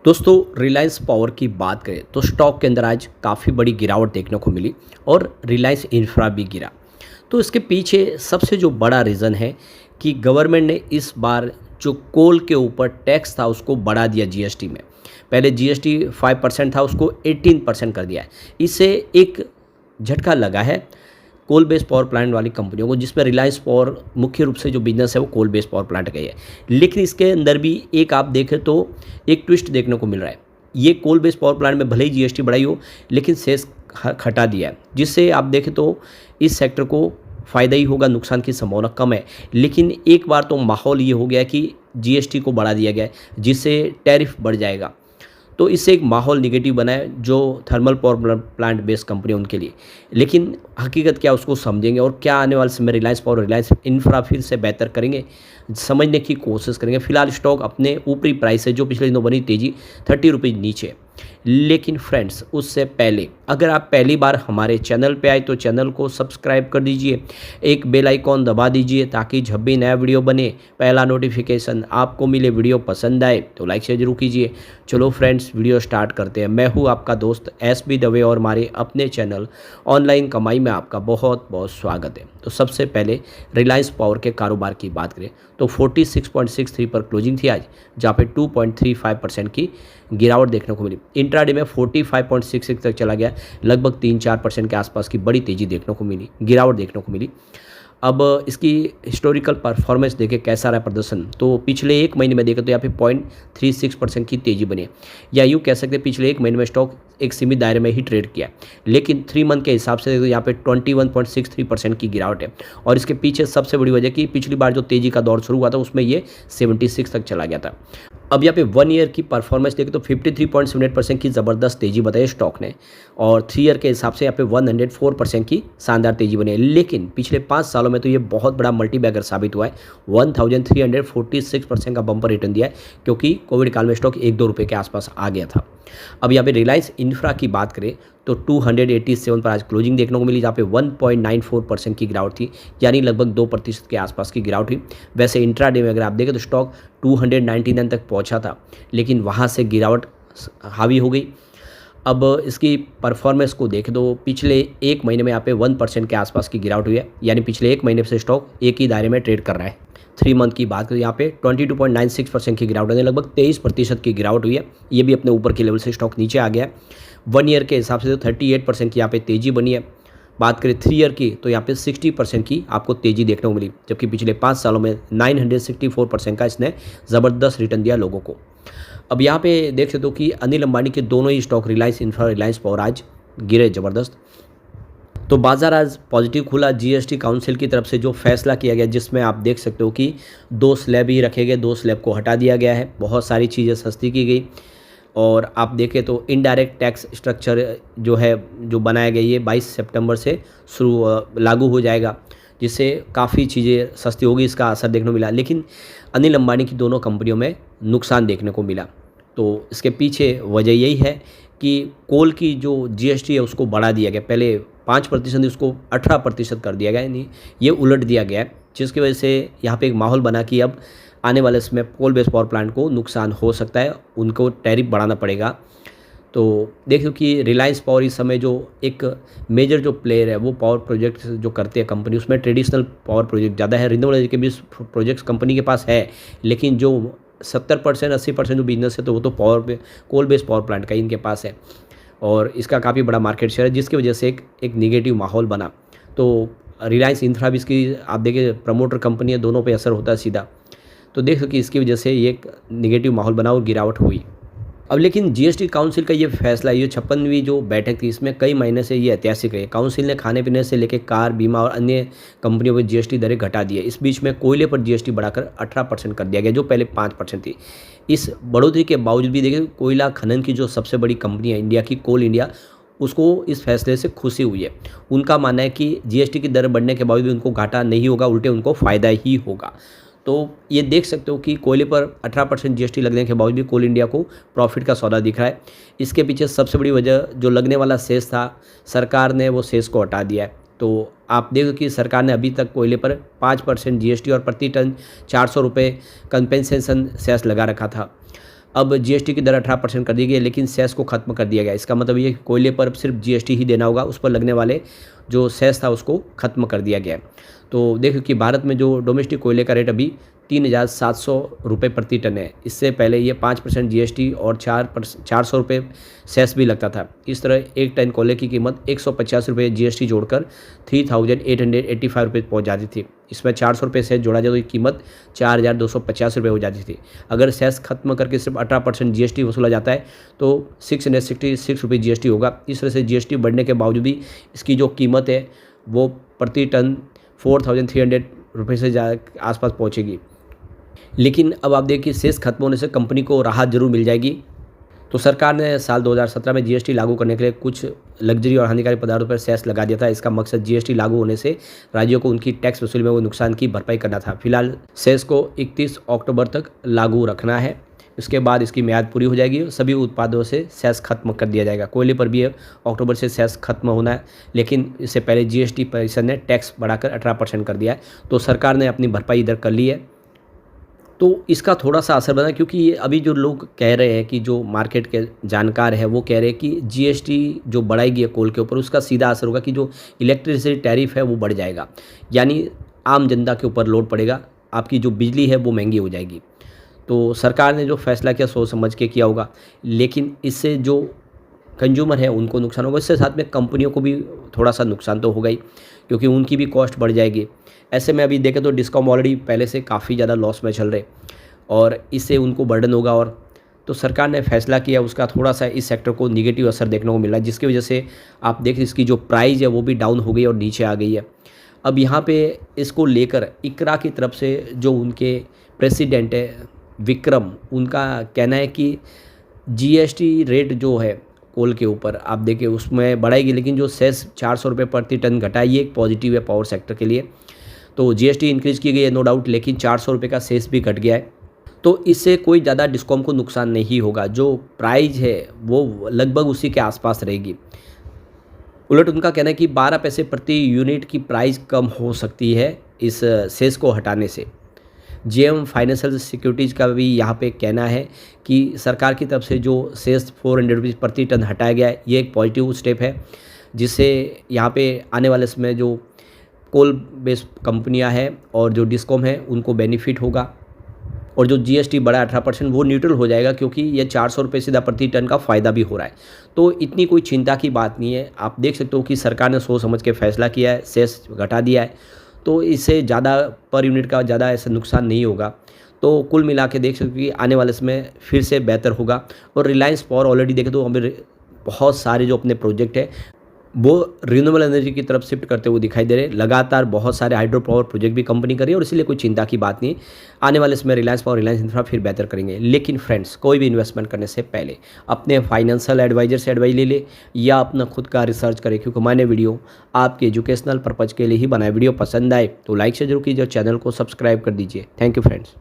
दोस्तों रिलायंस पावर की बात करें तो स्टॉक के अंदर आज काफ़ी बड़ी गिरावट देखने को मिली और रिलायंस इंफ्रा भी गिरा। तो इसके पीछे सबसे जो बड़ा रीज़न है कि गवर्नमेंट ने इस बार जो कोल के ऊपर टैक्स था उसको बढ़ा दिया जीएसटी में। पहले जीएसटी 5% था, उसको 18% कर दिया है। इससे एक झटका लगा है कोल बेस्ड पावर प्लांट वाली कंपनियों को, जिसमें रिलायंस पावर मुख्य रूप से जो बिजनेस है वो कोल बेस्ड पावर प्लांट का ही है। लेकिन इसके अंदर भी एक आप देखें तो एक ट्विस्ट देखने को मिल रहा है। ये कोल बेस्ड पावर प्लांट में भले ही जीएसटी बढ़ाई हो लेकिन सेस हटा दिया है, जिससे आप देखें तो इस सेक्टर को फ़ायदा ही होगा, नुकसान की संभावना कम है। लेकिन एक बार तो माहौल ये हो गया कि जीएसटी को बढ़ा दिया गया है, जिससे टैरिफ बढ़ जाएगा। तो इससे एक माहौल निगेटिव बना है जो thermal power plant based company है उनके लिए। लेकिन हकीकत क्या उसको समझेंगे और क्या आने वाले समय रिलायंस पावर रिलायंस इंफ्रा फिर से बेहतर करेंगे, समझने की कोशिश करेंगे। फिलहाल स्टॉक अपने ऊपरी प्राइस है जो पिछले दिनों बनी तेज़ी 30 रुपीज़ नीचे। लेकिन फ्रेंड्स उससे पहले अगर आप पहली बार हमारे चैनल पे आए तो चैनल को सब्सक्राइब कर दीजिए, एक बेल आइकॉन दबा दीजिए ताकि जब भी नया वीडियो बने पहला नोटिफिकेशन आपको मिले। वीडियो पसंद आए तो लाइक शेयर जरूर कीजिए। चलो फ्रेंड्स वीडियो स्टार्ट करते हैं। मैं हूँ आपका दोस्त SB दवे और हमारे अपने चैनल ऑनलाइन कमाई में आपका बहुत बहुत स्वागत है। तो सबसे पहले रिलायंस पावर के कारोबार की बात करें तो 46.63 पर क्लोजिंग थी आज, जहाँ पे 2.35% की गिरावट देखने को मिली। इंट्राडे में 45.66 तक चला गया, लगभग 3-4% के आसपास की बड़ी तेज़ी देखने को मिली, गिरावट देखने को मिली। अब इसकी हिस्टोरिकल परफॉर्मेंस देखें कैसा रहा प्रदर्शन, तो पिछले एक महीने में देखें तो यहाँ पे 0.36% की तेज़ी बनी है, या यूँ कह सकते हैं पिछले एक महीने में स्टॉक एक सीमित दायरे में ही ट्रेड किया। लेकिन 3 मंथ के हिसाब से तो यहाँ पे 21.63% की गिरावट है। और इसके पीछे सबसे बड़ी वजह कि पिछली बार जो तेज़ी का दौर शुरू हुआ था उसमें ये 76 तक चला गया था। अब यहाँ पे 1 ईयर की परफॉर्मेंस देखें तो 53.78% की ज़बरदस्त तेज़ी बताई स्टॉक ने, और 3 ईयर के हिसाब से यहाँ पे 104% की शानदार तेज़ी बनी है। लेकिन पिछले 5 सालों में तो ये बहुत बड़ा मल्टीबैगर साबित हुआ है। 1346% का बम्पर रिटर्न दिया है, क्योंकि कोविड काल में स्टॉक 1-2 रुपये के आसपास आ गया था। अब यहाँ पे रिलायंस इंफ्रा की बात करें तो 287 पर आज क्लोजिंग देखने को मिली, जहाँ पे 1.94% की गिरावट थी, यानी लगभग 2% के आसपास की गिरावट हुई। वैसे इंट्राडे में अगर आप देखें तो स्टॉक 299 तक पहुंचा था, लेकिन वहां से गिरावट हावी हो गई। अब इसकी परफॉर्मेंस को देखें तो पिछले एक महीने में यहाँ पे 1% के आसपास की गिरावट हुई है, यानी पिछले एक महीने से स्टॉक एक ही दायरे में ट्रेड कर रहा है। 3 मंथ की बात करें यहाँ पे 22.96% की गिरावट है, लगभग 23% की गिरावट हुई है। ये भी अपने ऊपर के लेवल से स्टॉक नीचे आ गया है। 1 ईयर के हिसाब से तो 38% की यहाँ पे तेज़ी बनी है। बात करें 3 ईयर की तो यहाँ पे 60% की आपको तेज़ी देखने को मिली, जबकि पिछले 5 सालों में 964% का इसने ज़बरदस्त रिटर्न दिया लोगों को। अब यहाँ पे देख सकते हो कि अनिल अंबानी के दोनों ही stock Reliance Infra Reliance Power आज गिरे ज़बरदस्त। तो बाजार आज पॉजिटिव खुला जीएसटी काउंसिल की तरफ से जो फैसला किया गया, जिसमें आप देख सकते हो कि 2 स्लैब ही रखे गए, 2 स्लैब को हटा दिया गया है, बहुत सारी चीज़ें सस्ती की गई। और आप देखें तो इनडायरेक्ट टैक्स स्ट्रक्चर जो है जो बनाया गया ये 22 सितंबर से लागू हो जाएगा, जिससे काफ़ी चीज़ें सस्ती होगी, इसका असर देखने को मिला। लेकिन अनिल अंबानी की दोनों कंपनियों में नुकसान देखने को मिला। तो इसके पीछे वजह यही है कि कोल की जो जीएसटी है उसको बढ़ा दिया गया, पहले 5% उसको 18% कर दिया गया, यानी ये उलट दिया गया है, जिसकी वजह से यहाँ पे एक माहौल बना कि अब आने वाले समय कोल बेस्ड पावर प्लांट को नुकसान हो सकता है, उनको टैरिफ बढ़ाना पड़ेगा। तो देखो कि रिलायंस पावर इस समय जो एक मेजर जो प्लेयर है वो पावर प्रोजेक्ट जो करते हैं कंपनी, उसमें ट्रेडिशनल पावर प्रोजेक्ट ज़्यादा है, रिन्यूएबल एनर्जी के भी प्रोजेक्ट्स कंपनी के पास है। लेकिन जो 70% 80% जो बिजनेस है तो वो तो पावर पे कोल बेस्ड पावर प्लांट का ही इनके पास है, और इसका काफ़ी बड़ा मार्केट शेयर है, जिसकी वजह से एक निगेटिव माहौल बना। तो रिलायंस इंफ्रा भी इसकी आप देखिए प्रमोटर कंपनी है, दोनों पे असर होता है सीधा। तो देखो कि इसकी वजह से ये एक निगेटिव माहौल बना और गिरावट हुई। अब लेकिन जीएसटी काउंसिल का ये फैसला, ये 56वीं जो बैठक थी, इसमें कई महीने से ये ऐतिहासिक रही। काउंसिल ने खाने पीने से लेकर कार, बीमा और अन्य कंपनियों पर जीएसटी दरें घटा दी है। इस बीच में कोयले पर जीएसटी बढ़ाकर 18% कर दिया गया, जो पहले 5% थी। इस बढ़ोतरी के बावजूद भी देखिए कोयला खनन की जो सबसे बड़ी कंपनी है इंडिया की, कोल इंडिया, उसको इस फैसले से खुशी हुई है। उनका मानना है कि जीएसटी की दर बढ़ने के बावजूद उनको घाटा नहीं होगा, उल्टे उनको फ़ायदा ही होगा। तो ये देख सकते हो कि कोयले पर 18% जीएसटी लगने के बावजूद भी कोल इंडिया को प्रॉफिट का सौदा दिख रहा है। इसके पीछे सबसे बड़ी वजह जो लगने वाला सेस था, सरकार ने वो सेस को हटा दिया है। तो आप देखो कि सरकार ने अभी तक कोयले पर 5% जीएसटी और प्रति टन 400 रुपये कंपेंसेशन सेस लगा रखा था। अब जीएसटी की दर 18% कर दी गई है, लेकिन सेस को खत्म कर दिया गया। इसका मतलब ये कोयले पर सिर्फ जीएसटी ही देना होगा, उस पर लगने वाले जो सेस था उसको खत्म कर दिया गया है। तो देखो कि भारत में जो डोमेस्टिक कोयले का रेट अभी 3,700 रुपये प्रति टन है। इससे पहले ये 5% जीएसटी और 400 रुपये सेस भी लगता था। इस तरह एक टन कोयले की कीमत 150 रुपये जीएसटी जोड़कर 3,885 रुपये पहुँच जाती थी। इसमें 400 रुपये सेस जोड़ा जाए तो ये कीमत 4,250 रुपये हो जाती थी। अगर सेस खत्म करके सिर्फ 18% जीएसटी वसूला जाता है तो 666 रुपये जीएसटी होगा। इस तरह से जीएसटी बढ़ने के बावजूद भी इसकी जो कीमत है वो प्रति टन 4,300 रुपये से आसपास पहुँचेगी। लेकिन अब आप देखिए सेस खत्म होने से कंपनी को राहत जरूर मिल जाएगी। तो सरकार ने साल 2017 में जीएसटी लागू करने के लिए कुछ लग्जरी और हानिकारक पदार्थों पर सेस लगा दिया था। इसका मकसद जीएसटी लागू होने से राज्यों को उनकी टैक्स वसूली में वो नुकसान की भरपाई करना था। फिलहाल सेस को 31 अक्टूबर तक लागू रखना है। इसके बाद इसकी म्याद पूरी हो जाएगी और सभी उत्पादों से सेस खत्म कर दिया जाएगा। कोयले पर भी अक्टूबर से सेस खत्म होना है, लेकिन इससे पहले जीएसटी परिषद ने टैक्स बढ़ाकर 18% कर दिया है। तो सरकार ने अपनी भरपाई इधर कर ली है। तो इसका थोड़ा सा असर बना, क्योंकि ये अभी जो लोग कह रहे हैं कि जो मार्केट के जानकार हैं वो कह रहे हैं कि जीएसटी जो बढ़ाएगी है कोल के ऊपर, उसका सीधा असर होगा कि जो इलेक्ट्रिसिटी टैरिफ है वो बढ़ जाएगा, यानी आम जनता के ऊपर लोड पड़ेगा, आपकी जो बिजली है वो महंगी हो जाएगी। तो सरकार ने जो फैसला किया सोच समझ के किया होगा, लेकिन इससे जो कंज्यूमर है उनको नुकसान होगा। इससे साथ में कंपनियों को भी थोड़ा सा नुकसान तो होगा ही, क्योंकि उनकी भी कॉस्ट बढ़ जाएगी। ऐसे में अभी देखें तो डिस्कॉम ऑलरेडी पहले से काफ़ी ज़्यादा लॉस में चल रहे और इससे उनको बर्डन होगा। और तो सरकार ने फैसला किया, उसका थोड़ा सा इस सेक्टर को निगेटिव असर देखने को मिला, जिसकी वजह से आप देख इसकी जो प्राइस है वो भी डाउन हो गई और नीचे आ गई है। अब यहाँ पे इसको लेकर इकरा की तरफ से जो उनके प्रेसिडेंट है विक्रम, उनका कहना है कि जीएसटी रेट जो है कोल के ऊपर आप देखिए उसमें बढ़ाएगी, लेकिन जो सेस 400 रुपये प्रति टन घटा ये एक पॉजिटिव है पावर सेक्टर के लिए। तो जीएसटी इंक्रीज़ की गई है नो डाउट, लेकिन 400 रुपये का सेस भी घट गया है। तो इससे कोई ज़्यादा डिस्कॉम को नुकसान नहीं होगा, जो प्राइस है वो लगभग उसी के आसपास रहेगी। उलट उनका कहना है कि 12 पैसे प्रति यूनिट की प्राइस कम हो सकती है इस सेस को हटाने से। जेएम फाइनेंशियल सिक्योरिटीज़ का भी यहाँ पे कहना है कि सरकार की तरफ से जो सेस 400 रुपीज़ प्रति टन हटाया गया है ये एक पॉजिटिव स्टेप है, जिससे यहाँ पे आने वाले समय जो कोल बेस्ड कंपनियाँ हैं और जो डिस्कॉम है उनको बेनिफिट होगा। और जो जीएसटी बढ़ा 18% वो न्यूट्रल हो जाएगा, क्योंकि ये 400 रुपये सीधा प्रति टन का फ़ायदा भी हो रहा है। तो इतनी कोई चिंता की बात नहीं है। आप देख सकते हो कि सरकार ने सोच समझ के फैसला किया है, सेस घटा दिया है, तो इससे ज़्यादा पर यूनिट का ज़्यादा ऐसा नुकसान नहीं होगा। तो कुल मिला के देख सकते हो कि आने वाले समय फिर से बेहतर होगा। और रिलायंस पावर ऑलरेडी देखें तो हमें बहुत सारे जो अपने प्रोजेक्ट है वो रिन्यूएबल एनर्जी की तरफ शिफ्ट करते हुए दिखाई दे रहे हैं। लगातार बहुत सारे हाइड्रो पावर प्रोजेक्ट भी कंपनी कर रही है और इसीलिए कोई चिंता की बात नहीं। आने वाले समय रिलायंस पावर, रिलायंस इंफ्रा फिर बेहतर करेंगे। लेकिन फ्रेंड्स, कोई भी इन्वेस्टमेंट करने से पहले अपने फाइनेंशियल एडवाइजर से एडवाइस ले ले या अपना खुद का रिसर्च करें, क्योंकि मैंने वीडियो आपके एजुकेशनल पर्पज़ के लिए ही बनाया। वीडियो पसंद आए तो लाइक से जरूर कीजिए और चैनल को सब्सक्राइब कर दीजिए। Thank you friends.